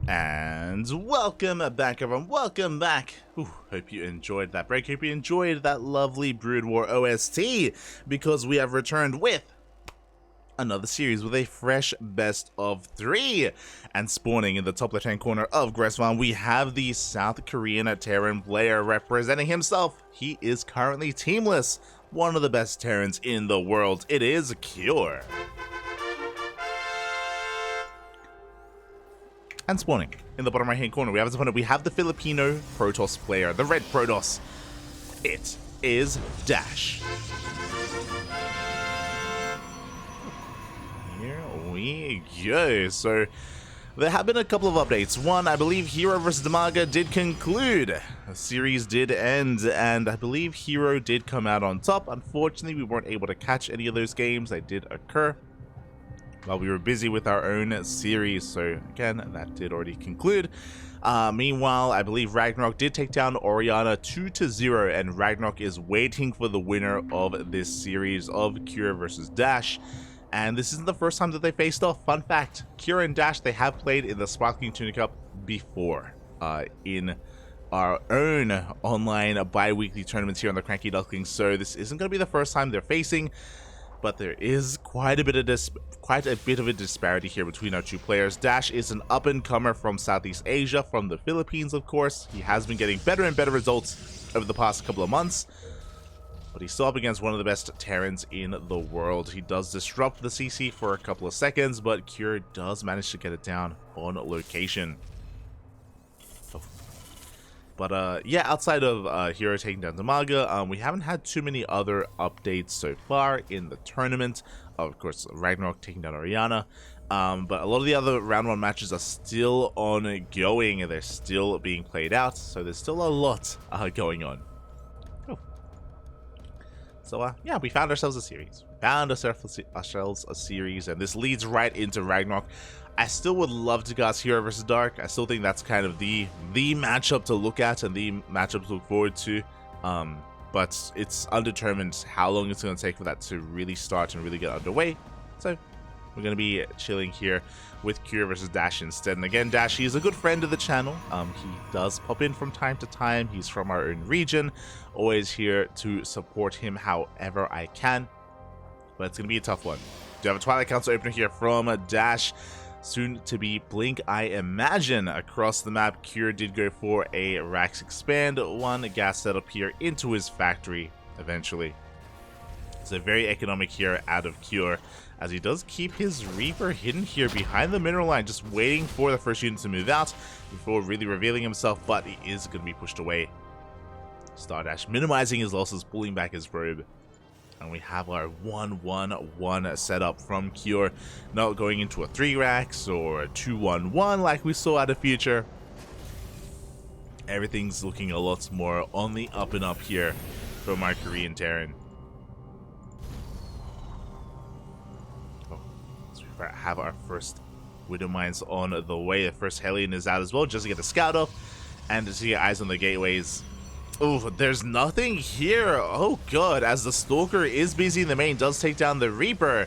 And welcome back, everyone. Welcome back. Ooh, hope you enjoyed that break. Hope you enjoyed that lovely Brood War OST, because we have returned with another series with a fresh best of 3. And spawning in the top left-hand corner of Gressvan, we have the South Korean Terran player representing himself. He is currently teamless. One of the best Terrans in the world. It is Cure. And spawning in the bottom right hand corner, we have his opponent. We have the Filipino Protoss player, the red Protoss. It is DaSh. Here we go. So there have been a couple of updates. One, I believe Hero vs Damaga did conclude. The series did end, and I believe Hero did come out on top. Unfortunately, we weren't able to catch any of those games. They did occur while we were busy with our own series, so again, that did already conclude. Meanwhile, I believe Ragnarok did take down Oriana 2-0, and Ragnarok is waiting for the winner of this series of Cure versus DaSh. And this isn't the first time that they faced off. Fun fact, Cure and DaSh, they have played in the Sparkling Tuna Cup before, in our own online bi-weekly tournaments here on the CranKy Ducklings, so this isn't going to be the first time they're facing. But there is quite a bit of a disparity here between our two players. DaSh is an up-and-comer from Southeast Asia, from the Philippines, of course. He has been getting better and better results over the past couple of months, but he's still up against one of the best Terrans in the world. He does disrupt the CC for a couple of seconds, but Cure does manage to get it down on location. But yeah, outside of Hero taking down Damaga, we haven't had too many other updates so far in the tournament. Of course, Ragnarok taking down Oriana. But a lot of the other round 1 matches are still ongoing, and they're still being played out. So there's still a lot going on. Oh. So yeah, we found ourselves a series. And this leads right into Ragnarok. I still would love to cast Hero vs Dark. I still think that's kind of the matchup to look at and the matchup to look forward to. But it's undetermined how long it's going to take for that to really start and really get underway. So we're going to be chilling here with Cure vs DaSh instead. And again, DaSh, he's a good friend of the channel. He does pop in from time to time. He's from our own region. Always here to support him however I can. But it's going to be a tough one. Do have a Twilight Council opener here from DaSh. Soon to be Blink, I imagine. Across the map, Cure did go for a Rax Expand, one gas setup here into his factory eventually. So very economic here out of Cure, as he does keep his Reaper hidden here behind the mineral line, just waiting for the first unit to move out before really revealing himself, but he is going to be pushed away. StarDash minimizing his losses, pulling back his probe. And we have our 1-1-1 setup from Cure, not going into a 3 Rax or a 2-1-1 like we saw out of Future. Everything's looking a lot more on the up and up here from our Korean Terran. Oh, so we have our first Widow Mines on the way. The first Hellion is out as well, just to get the scout off and to get eyes on the gateways. Oh, there's nothing here. Oh, good. As the Stalker is busy in the main, does take down the Reaper.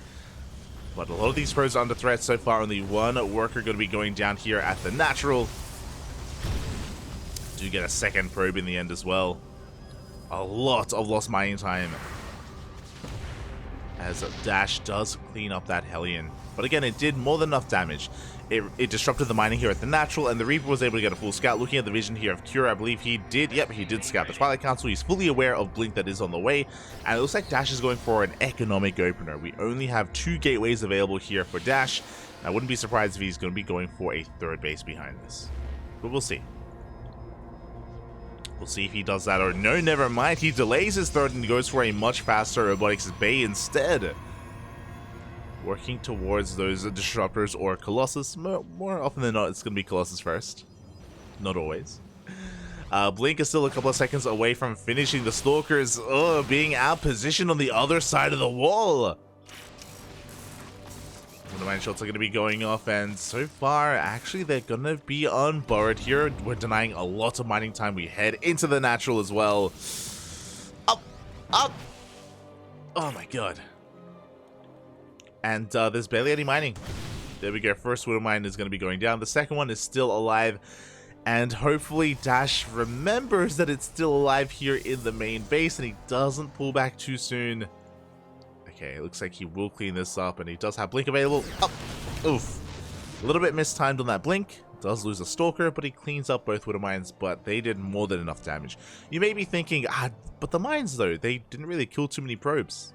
But a lot of these probes are under threat so far. Only one worker going to be going down here at the natural. Do get a second probe in the end as well. A lot of lost mining time, as DaSh does clean up that Hellion. But again, it did more than enough damage. It disrupted the mining here at the natural, and the Reaper was able to get a full scout. Looking at the vision here of Cure, I believe he did scout the Twilight Council. He's fully aware of Blink that is on the way, and it looks like DaSh is going for an economic opener. We only have 2 gateways available here for DaSh. I wouldn't be surprised if he's going to be going for a 3rd base behind this, but we'll see. We'll see if he does that or no, never mind. He delays his 3rd and goes for a much faster Robotics Bay instead. Working towards those Disruptors or Colossus. More often than not, it's going to be Colossus first. Not always. Blink is still a couple of seconds away from finishing. The Stalkers being out positioned on the other side of the wall. The mine shots are going to be going off, and so far, actually, they're going to be unburrowed here. We're denying a lot of mining time. We head into the natural as well. Up! Up! Oh my god. And there's barely any mining. There we go. First Widow Mine is going to be going down. The second one is still alive. And hopefully DaSh remembers that it's still alive here in the main base and he doesn't pull back too soon. Okay, it looks like he will clean this up and he does have Blink available. Oh, oof. A little bit mistimed on that Blink. Does lose a Stalker, but he cleans up both Widow Mines, but they did more than enough damage. You may be thinking, but the mines though, they didn't really kill too many probes.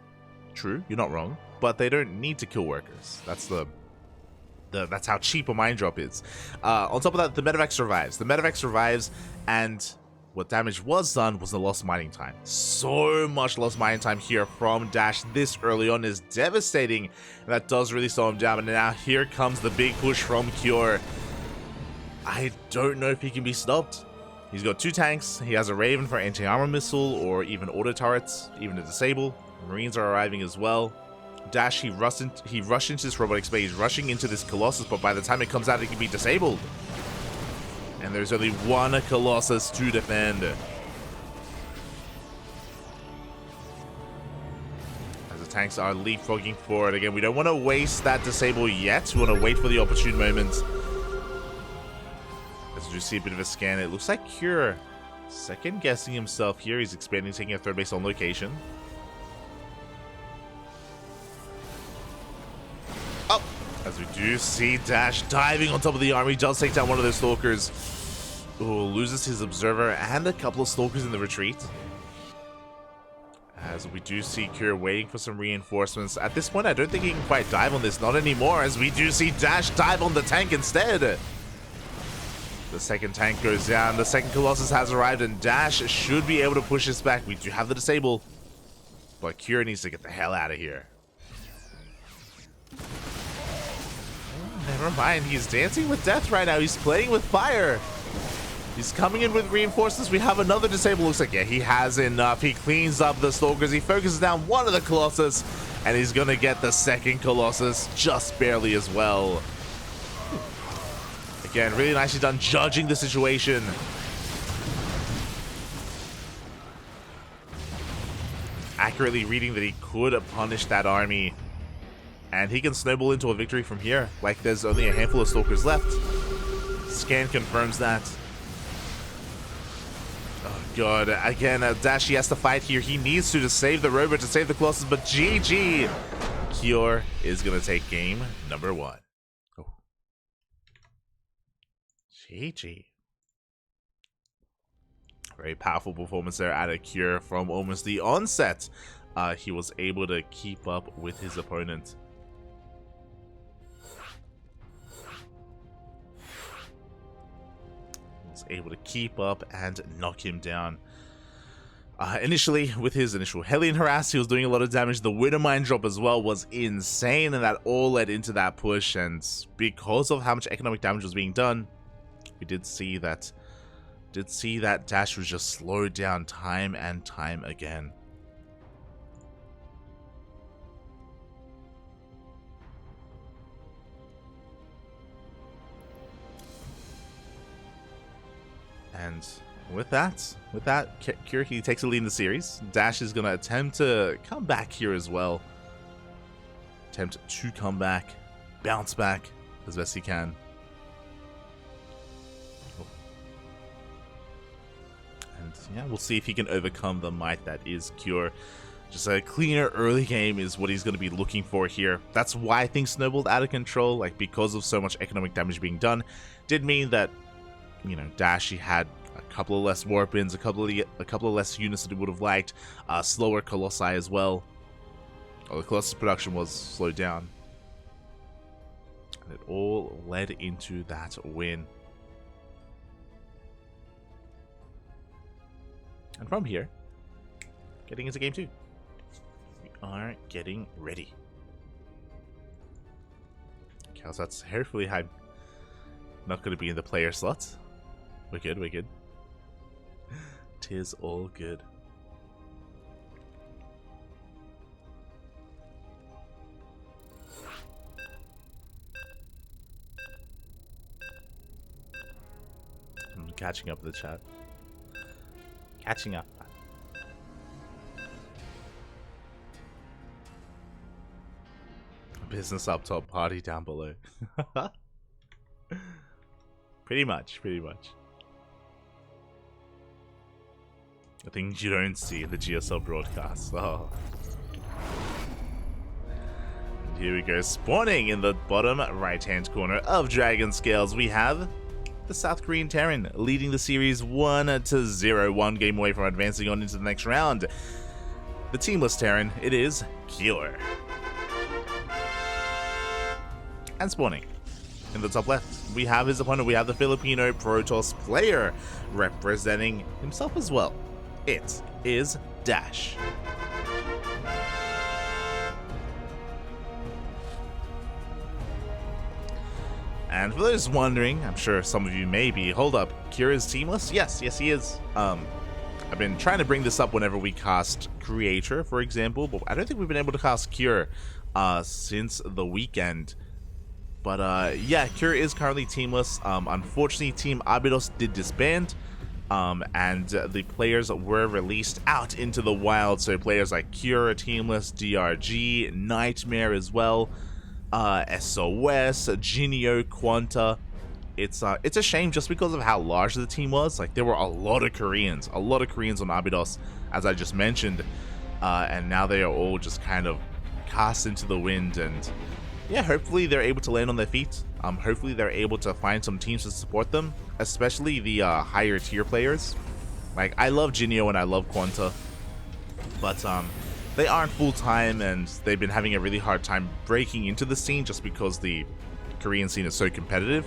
True, you're not wrong, but they don't need to kill workers. That's how cheap a mine drop is. On top of that, the medevac survives. The medevac survives, and what damage was done was the lost mining time. So much lost mining time here from DaSh this early on is devastating, and that does really slow him down. And now here comes the big push from Cure. I don't know if he can be stopped. He's got 2 tanks. He has a Raven for anti-armor missile or even auto turrets, even a disable. Marines are arriving as well. DaSh, he rushed into this robotics base, rushing into this Colossus, but by the time it comes out, it can be disabled. And there's only 1 Colossus to defend. As the tanks are leapfrogging forward. Again, we don't want to waste that disable yet. We want to wait for the opportune moment. As you see a bit of a scan, it looks like Cure second guessing himself here. He's expanding, taking a 3rd base on location. Oh, as we do see DaSh diving on top of the army, he does take down one of those Stalkers. Ooh, loses his Observer and a couple of Stalkers in the retreat. As we do see Cure waiting for some reinforcements. At this point, I don't think he can quite dive on this. Not anymore, as we do see DaSh dive on the tank instead. The second tank goes down. The second Colossus has arrived, and DaSh should be able to push this back. We do have the disable, but Cure needs to get the hell out of here. Never mind, he's dancing with death right now. He's playing with fire. He's coming in with reinforcements. We have another disable. Looks like, yeah, he has enough. He cleans up the Stalkers. He focuses down one of the Colossus, and he's going to get the second Colossus just barely as well. Again, really nicely done judging the situation. Accurately reading that he could punish that army. And he can snowball into a victory from here. Like, there's only a handful of Stalkers left. Scan confirms that. Oh, God. Again, DaSh, he has to fight here. He needs to save the robot, to save the Colossus. But GG. Cure is going to take game number 1. Oh. GG. Very powerful performance there out of Cure from almost the onset. He was able to keep up with his opponent. Able to keep up and knock him down. Initially, with his initial Hellion harass, he was doing a lot of damage. The Widow Mine drop as well was insane, and that all led into that push. And because of how much economic damage was being done, we did see that DaSh was just slowed down time and time again. And with that, Cure, he takes a lead in the series. DaSh is going to attempt to come back here as well. Attempt to come back, bounce back as best he can. And yeah, we'll see if he can overcome the might that is Cure. Just a cleaner early game is what he's going to be looking for here. That's why things snowballed out of control, like because of so much economic damage being done. Did mean that, you know, DaSh, he had a couple of less warp-ins, a couple of less units that he would have liked, slower Colossi as well. The Colossus production was slowed down. And it all led into that win. And from here, getting into game 2. We are getting ready. Okay, so that's hopefully not going to be in the player slots. We're good, we're good. Tis all good. I'm catching up with the chat. Catching up. business up top, party down below. Pretty much. The things you don't see in the GSL broadcast. Oh. And here we go, spawning in the bottom right-hand corner of Dragon Scales, we have the South Korean Terran leading the series 1-0, one game away from advancing on into the next round. The teamless Terran, it is Cure. And spawning in the top left, we have his opponent. We have the Filipino Protoss player representing himself as well. It is DaSh. And for those wondering, I'm sure some of you may be, hold up, Cure is teamless? Yes, he is. I've been trying to bring this up whenever we cast Creator, for example, but I don't think we've been able to cast Cure since the weekend. But yeah, Cure is currently teamless. Unfortunately, Team Abydos did disband, and the players were released out into the wild. So players like Cure are teamless, DRG, Nightmare as well, SOS, Genio, Quanta. It's a shame just because of how large the team was. Like, there were a lot of Koreans on Abydos, as I just mentioned, and now they are all just kind of cast into the wind. And yeah, hopefully they're able to land on their feet. Hopefully they're able to find some teams to support them, especially the higher tier players. Like, I love Genio and I love Quanta, but they aren't full-time, and they've been having a really hard time breaking into the scene just because the Korean scene is so competitive.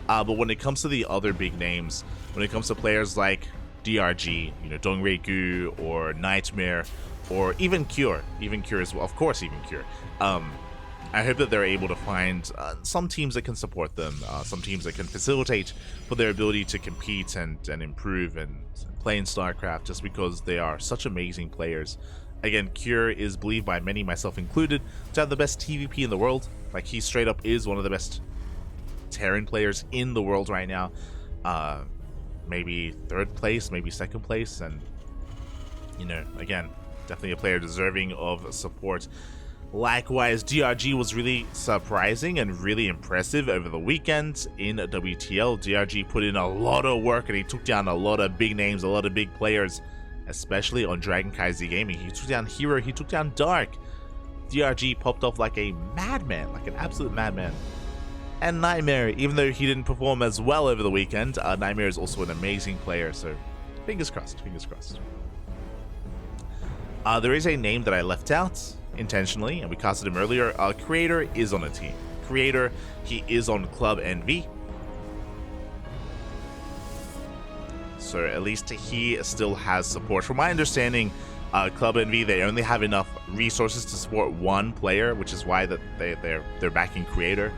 But when it comes to the other big names, when it comes to players like DRG, you know, Dongregyu or Nightmare, or even Cure as well, of course, even Cure. I hope that they're able to find some teams that can support them, some teams that can facilitate for their ability to compete and improve and play in StarCraft, just because they are such amazing players. Again, Cure is believed by many, myself included, to have the best TvP in the world. Like, he straight up is one of the best Terran players in the world right now. Maybe third place, maybe second place, and, you know, again, definitely a player deserving of support. Likewise, DRG was really surprising and really impressive over the weekend in WTL. DRG put in a lot of work, and he took down a lot of big names, a lot of big players, especially on CranKy Z Gaming. He took down Hero, he took down Dark. DRG popped off like a madman, like an absolute madman. And Nightmare, even though he didn't perform as well over the weekend, Nightmare is also an amazing player, so fingers crossed, fingers crossed. There is a name that I left out intentionally, and we casted him earlier. Creator is on a team. Creator, he is on Club NV. So at least he still has support. From my understanding, Club NV, they only have enough resources to support one player, which is why that they're backing Creator.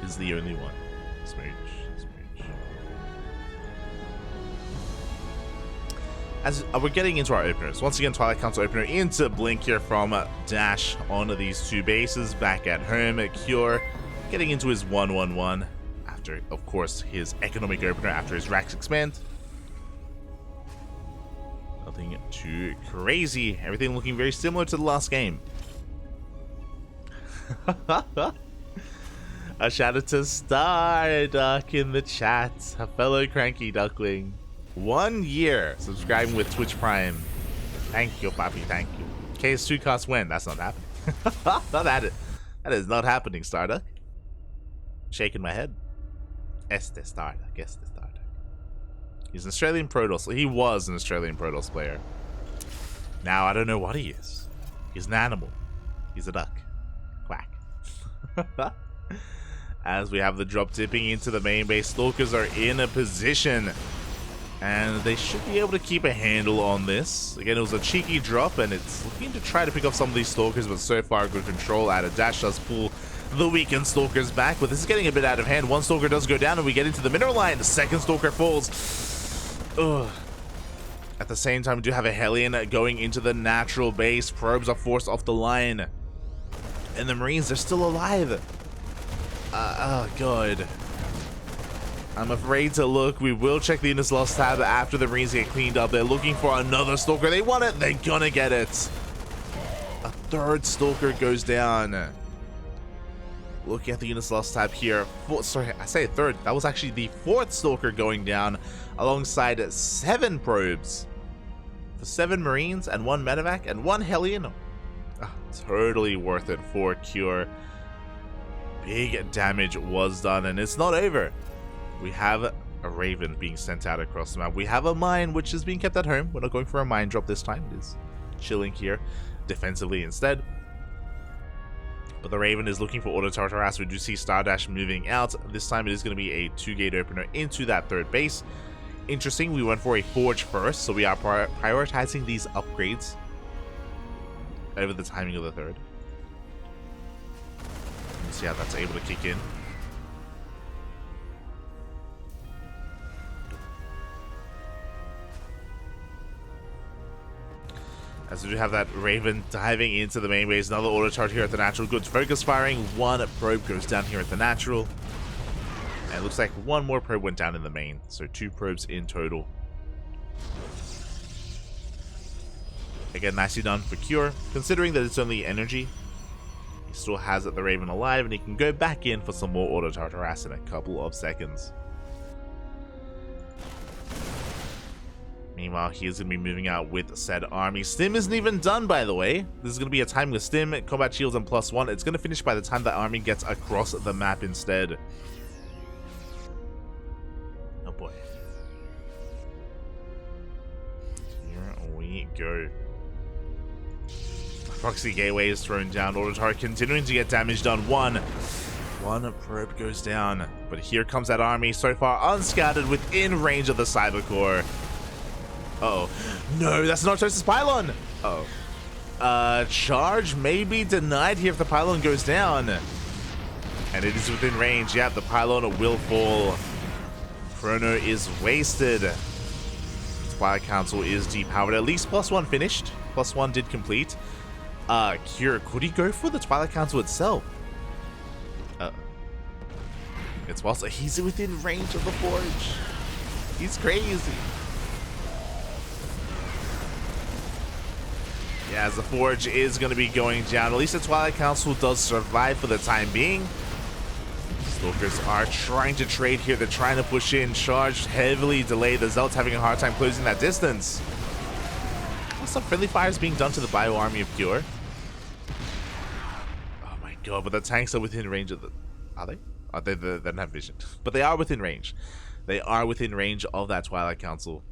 Is the only one. Smooch. As we're getting into our openers, once again, Twilight Council opener into Blink here from DaSh on these two bases back at home. Cure getting into his 1-1-1 after, of course, his economic opener after his Rax expand. Nothing too crazy. Everything looking very similar to the last game. A shout out to Starduck in the chat, a fellow CranKy Duckling. 1 year subscribing with Twitch Prime. Thank you, Papi, thank you. KS2 cost when? That's not happening. That is not happening, Starduck. Shaking my head. Este Starduck. He's an Australian Protoss. He was an Australian Protoss player. Now I don't know what he is. He's an animal. He's a duck. Quack. As we have the drop tipping into the main base, Stalkers are in a position, and they should be able to keep a handle on this. Again, it was a cheeky drop, and it's looking to try to pick up some of these Stalkers, but so far good control out of DaSh. Does pull the weakened Stalkers back, but this is getting a bit out of hand. One Stalker does go down, and we get into the mineral line. The second Stalker falls. Ugh. At the same time, we do have a Hellion going into the natural base. Probes are forced off the line, and the Marines are still alive. Oh god. I'm afraid to look. We will check the Innis Lost tab after the Marines get cleaned up. They're looking for another Stalker. They want it. They're gonna get it. third Stalker goes down. Looking at the units lost tab here. Sorry, I say third. That was actually the fourth Stalker going down alongside 7 probes. For 7 Marines and 1 medevac and 1 Hellion. Totally worth it for Cure. Big damage was done, and it's not over. We have a Raven being sent out across the map. We have a mine which is being kept at home. We're not going for a mine drop this time. It is chilling here defensively instead. But the Raven is looking for auto turret harass. We do see DaSh moving out. This time it is going to be a 2-gate opener into that third base. Interesting, we went for a forge first, so we are prioritizing these upgrades over the timing of the third. Let's see how that's able to kick in. As we do have that Raven diving into the main base. Another auto charge here at the natural. Good focus firing. 1 probe goes down here at the natural. And it looks like 1 more probe went down in the main. So 2 probes in total. Again, nicely done for Cure. Considering that it's only energy, he still has the Raven alive, and he can go back in for some more auto charge harass in a couple of seconds. Meanwhile, he is going to be moving out with said army. Stim isn't even done, by the way. This is going to be a timeless Stim, combat shields and +1. It's going to finish by the time that army gets across the map instead. Oh boy. Here we go. Proxy gateway is thrown down. Auto turret continuing to get damage done. One probe goes down. But here comes that army so far unscattered within range of the cyber core. Uh-oh. No, that's not Toast's pylon. Uh-oh. Charge may be denied here if the pylon goes down. And it is within range. Yeah, the pylon will fall. Chrono is wasted. Twilight Council is depowered. At least +1 finished. +1 did complete. Cure, could he go for the Twilight Council itself? It's also, he's within range of the Forge. He's crazy. Yeah, as the Forge is going to be going down. At least the Twilight Council does survive for the time being. Stalkers are trying to trade here. They're trying to push in. Charge heavily delayed. The Zealot's having a hard time closing that distance. Some friendly fire is being done to the Bio Army of Cure. Oh my god, but the tanks are within range of the... Are they? Oh, they don't have vision. But they are within range. They are within range of that Twilight Council.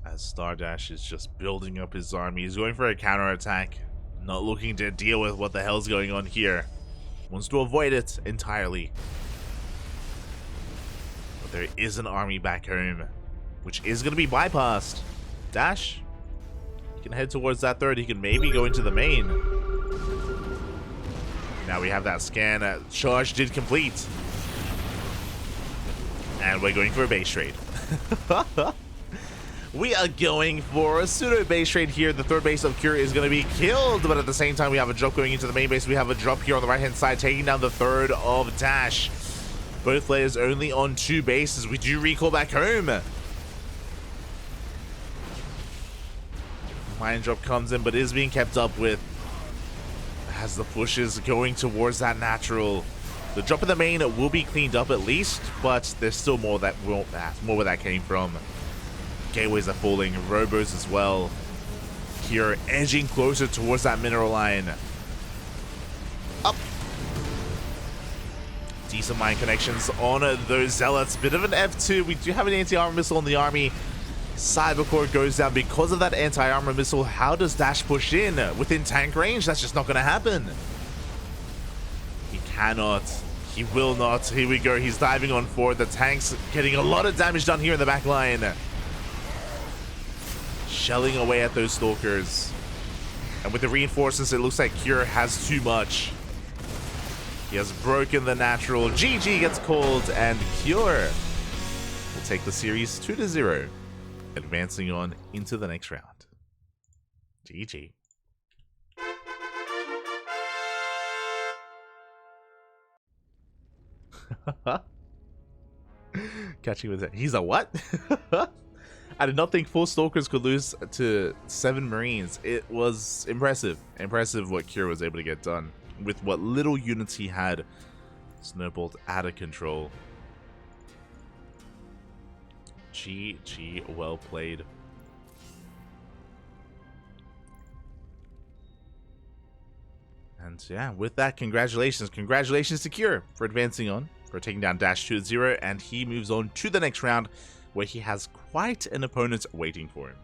As DaSh is just building up his army. He's going for a counterattack. Not looking to deal with what the hell's going on here. Wants to avoid it entirely. But there is an army back home, which is going to be bypassed. DaSh, he can head towards that third. He can maybe go into the main. Now we have that scan. Charge did complete. And we're going for a base trade. We are going for a pseudo base trade here. The third base of Cure is going to be killed, but at the same time, we have a drop going into the main base. We have a drop here on the right-hand side, taking down the third of DaSh. Both players only on 2 bases. We do recall back home. Mine drop comes in, but is being kept up with as the push is going towards that natural. The drop in the main will be cleaned up at least, but there's still more where that came from. Gateways are falling, robos as well. Here, edging closer towards that mineral line. Up. Decent mine connections on those Zealots. Bit of an F2. We do have an anti-armor missile on the army. Cybercore goes down because of that anti-armor missile. How does DaSh push in? Within tank range? That's just not going to happen. He cannot. He will not. Here we go. He's diving on forward. The tank's getting a lot of damage done here in the back line. Shelling away at those Stalkers. And with the reinforcements, it looks like Cure has too much. He has broken the natural. GG gets called, and Cure will take the series 2-0, advancing on into the next round. GG. Catching with it. He's a what? I did not think 4 Stalkers could lose to 7 Marines. It was impressive. Impressive what Kira was able to get done with what little units he had. Snowballed out of control. GG, well played. And yeah, with that, congratulations to Kira for advancing on, for taking down DaSh 2-0, and he moves on to the next round, where he has quite an opponent waiting for him.